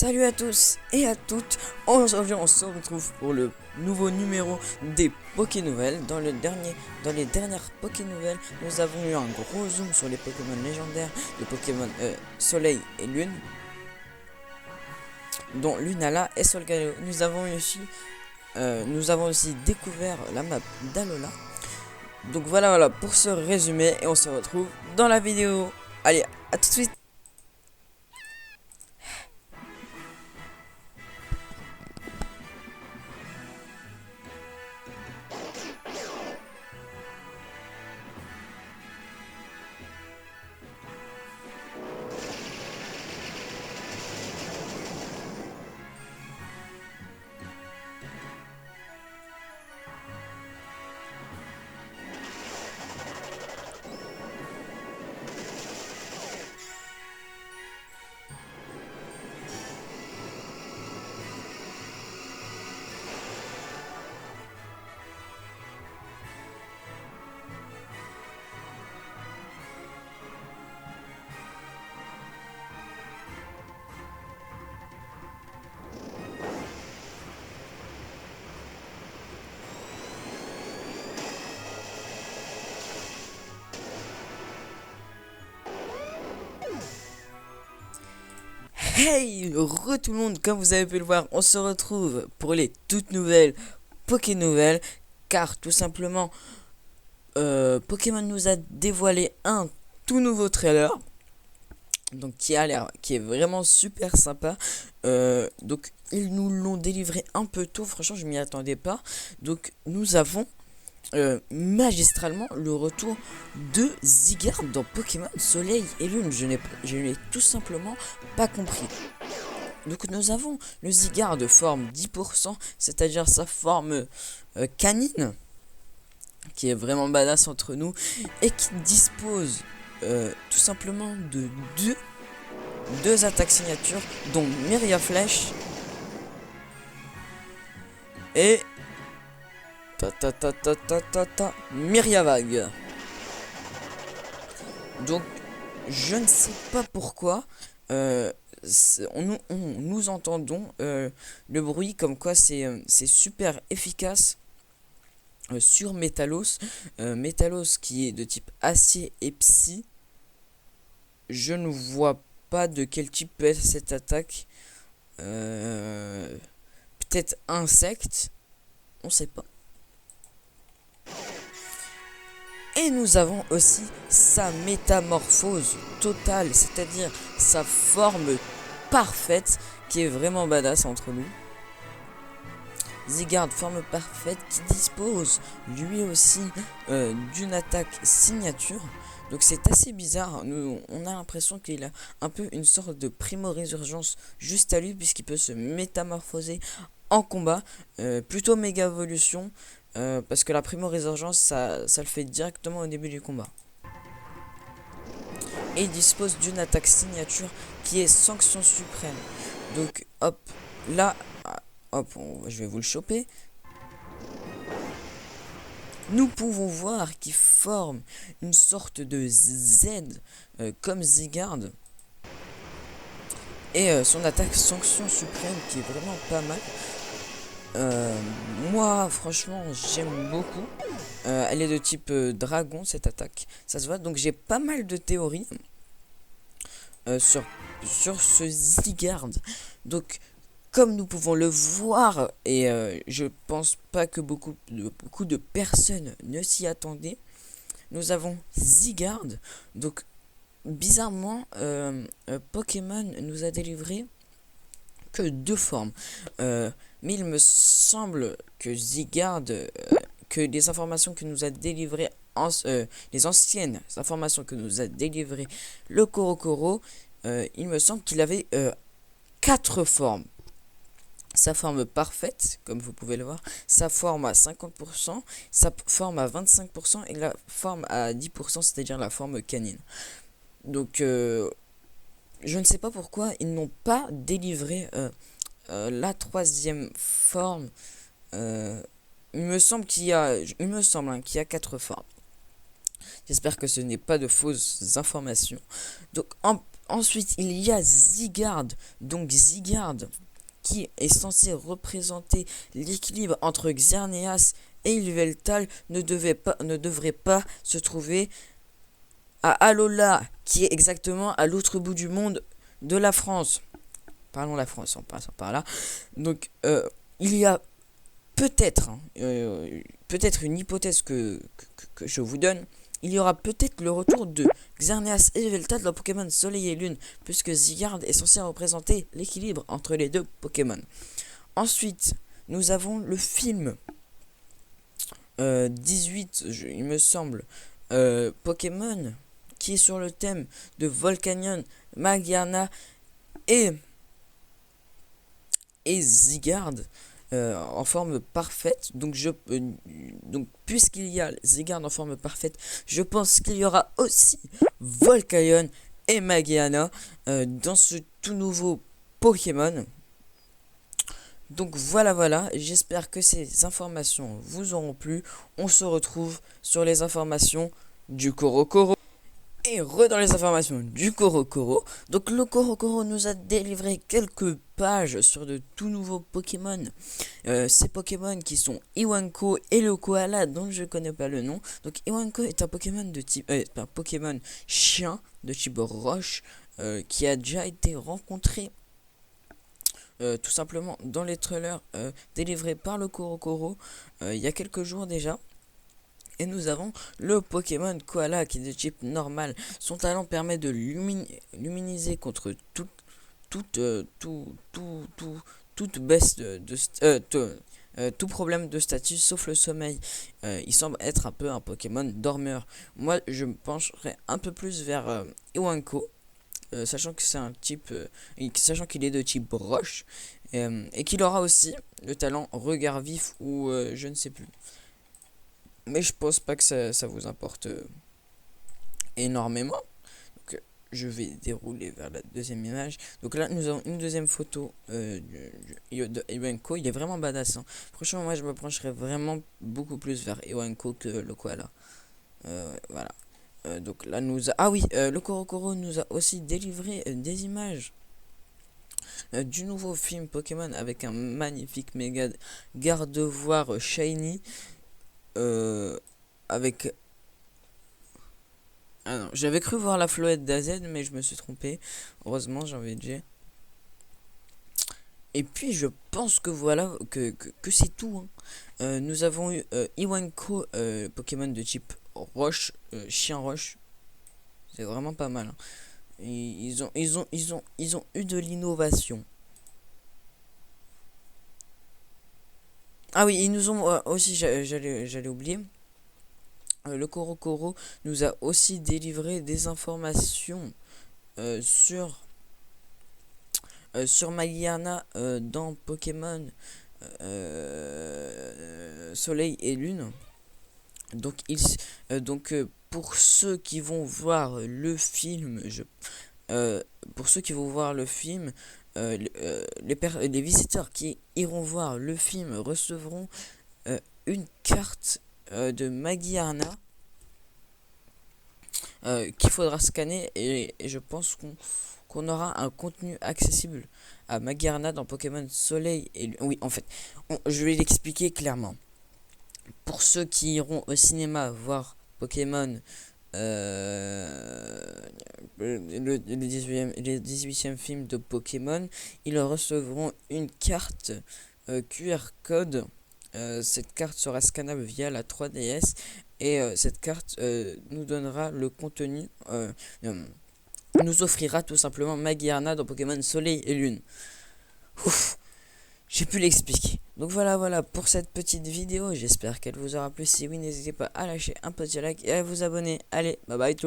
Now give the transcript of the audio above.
Salut à tous et à toutes. Aujourd'hui on se retrouve pour le nouveau numéro des Poké Nouvelles. Dans les dernières Poké Nouvelles, nous avons eu un gros zoom sur les Pokémon légendaires, les Pokémon Soleil et Lune, dont Lunala et Solgaleo. Nous avons aussi découvert la map d'Alola. Donc voilà pour ce résumé et on se retrouve dans la vidéo. Allez, à tout de suite. Hey, tout le monde, comme vous avez pu le voir, on se retrouve pour les toutes nouvelles Poké Nouvelles, car tout simplement, Pokémon nous a dévoilé un tout nouveau trailer, donc qui est vraiment super sympa. Donc ils nous l'ont délivré un peu tôt, franchement je m'y attendais pas. Donc nous avons magistralement le retour de Zygarde dans Pokémon Soleil et Lune. Je n'ai tout simplement pas compris. Donc nous avons le Zygarde forme 10%, c'est-à-dire sa forme canine, qui est vraiment badass entre nous, et qui dispose tout simplement de deux attaques signatures, dont Myria Flèche et Myria Vague. Donc je ne sais pas pourquoi nous entendons le bruit comme quoi c'est super efficace sur Métalos. Métalos qui est de type acier et psy. Je ne vois pas de quel type peut être cette attaque. Peut-être insecte, on sait pas. Et nous avons aussi sa métamorphose totale, c'est-à-dire sa forme parfaite, qui est vraiment badass entre nous. Zygarde, forme parfaite, qui dispose lui aussi d'une attaque signature. Donc c'est assez bizarre, on a l'impression qu'il a un peu une sorte de primo-résurgence juste à lui, puisqu'il peut se métamorphoser en combat, plutôt méga évolution. Parce que la primo-résurgence, ça le fait directement au début du combat. Et il dispose d'une attaque signature qui est sanction suprême. Donc hop, là, hop, je vais vous le choper. Nous pouvons voir qu'il forme une sorte de Z comme Zygarde. Et son attaque sanction suprême qui est vraiment pas mal. Moi franchement j'aime beaucoup. Elle est de type dragon, cette attaque, ça se voit. Donc j'ai pas mal de théories sur ce Zygarde. Donc comme nous pouvons le voir, et je pense pas que beaucoup de personnes ne s'y attendaient, nous avons Zygarde. Donc bizarrement Pokémon nous a délivré que deux formes, mais il me semble que Zygarde, que les informations que nous a délivrées, les anciennes informations que nous a délivrées le Korokoro, il me semble qu'il avait 4 formes. Sa forme parfaite, comme vous pouvez le voir, sa forme à 50%, sa forme à 25% et la forme à 10%, c'est-à-dire la forme canine. Donc je ne sais pas pourquoi ils n'ont pas délivré la troisième forme. Il me semble qu'il y a 4 formes. J'espère que ce n'est pas de fausses informations. Donc Ensuite, il y a Zygarde. Donc Zygarde, qui est censé représenter l'équilibre entre Xerneas et Yveltal, ne devrait pas se trouver à Alola, qui est exactement à l'autre bout du monde de la France. Parlons la France en passant par là. Donc, il y a peut-être, peut-être une hypothèse que je vous donne. Il y aura peut-être le retour de Xerneas et Yveltal dans Pokémon Soleil et Lune, puisque Zygarde est censé représenter l'équilibre entre les deux Pokémon. Ensuite, nous avons le film 18, il me semble, Pokémon, qui est sur le thème de Volcanion, Magearna et Zygarde. En forme parfaite. Donc puisqu'il y a Zygarde en forme parfaite, je pense qu'il y aura aussi Volcanion et Magearna dans ce tout nouveau Pokémon. Donc voilà, j'espère que ces informations vous auront plu. On se retrouve sur les informations du Korokoro. Et dans les informations du Korokoro. Donc le Korokoro nous a délivré quelques pages sur de tout nouveaux Pokémon. Ces Pokémon qui sont Iwanko et le Koala, dont je connais pas le nom. Donc Iwanko est un Pokémon de type, un Pokémon chien de type roche, qui a déjà été rencontré tout simplement dans les trailers délivrés par le Korokoro il y a quelques jours déjà. Et nous avons le Pokémon Koala qui est de type normal. Son talent permet de luminiser contre toute baisse tout problème de statut sauf le sommeil. Il semble être un peu un Pokémon dormeur. Moi je me pencherais un peu plus vers Iwanko, sachant que c'est un type sachant qu'il est de type roche, et qu'il aura aussi le talent regard vif ou je ne sais plus. Mais je pense pas que ça vous importe énormément. Donc, je vais dérouler vers la deuxième image. Donc là, nous avons une deuxième photo de Iwanko. Il est vraiment badass. Hein. Franchement, moi, je me pencherais vraiment beaucoup plus vers Iwanko que le Koala. Voilà. Donc là, le Korokoro nous a aussi délivré des images du nouveau film Pokémon avec un magnifique méga garde-voir shiny. Avec... Ah non, j'avais cru voir la Floette d'AZ, mais je me suis trompé. Heureusement, j'en ai déjà. Et puis, je pense que voilà, que c'est tout. Hein. Nous avons eu Iwanko, Pokémon de type roche, chien roche. C'est vraiment pas mal. Hein. Ils ont eu de l'innovation. Ah oui, ils nous ont aussi, j'allais oublier, le Korokoro nous a aussi délivré des informations sur Magearna dans Pokémon Soleil et Lune. Donc, pour ceux qui vont voir le film, les visiteurs qui iront voir le film recevront une carte de Magearna qu'il faudra scanner, et je pense qu'on aura un contenu accessible à Magearna dans Pokémon Soleil et oui, en fait, je vais l'expliquer clairement. Pour ceux qui iront au cinéma voir Pokémon le 18e film de Pokémon, ils recevront une carte QR code. Cette carte sera scannable via la 3DS, et cette carte nous donnera le contenu, nous offrira tout simplement Magearna dans Pokémon Soleil et Lune. Ouf, j'ai pu l'expliquer. Donc voilà pour cette petite vidéo, j'espère qu'elle vous aura plu. Si oui, n'hésitez pas à lâcher un petit like et à vous abonner. Allez, bye bye tout le monde.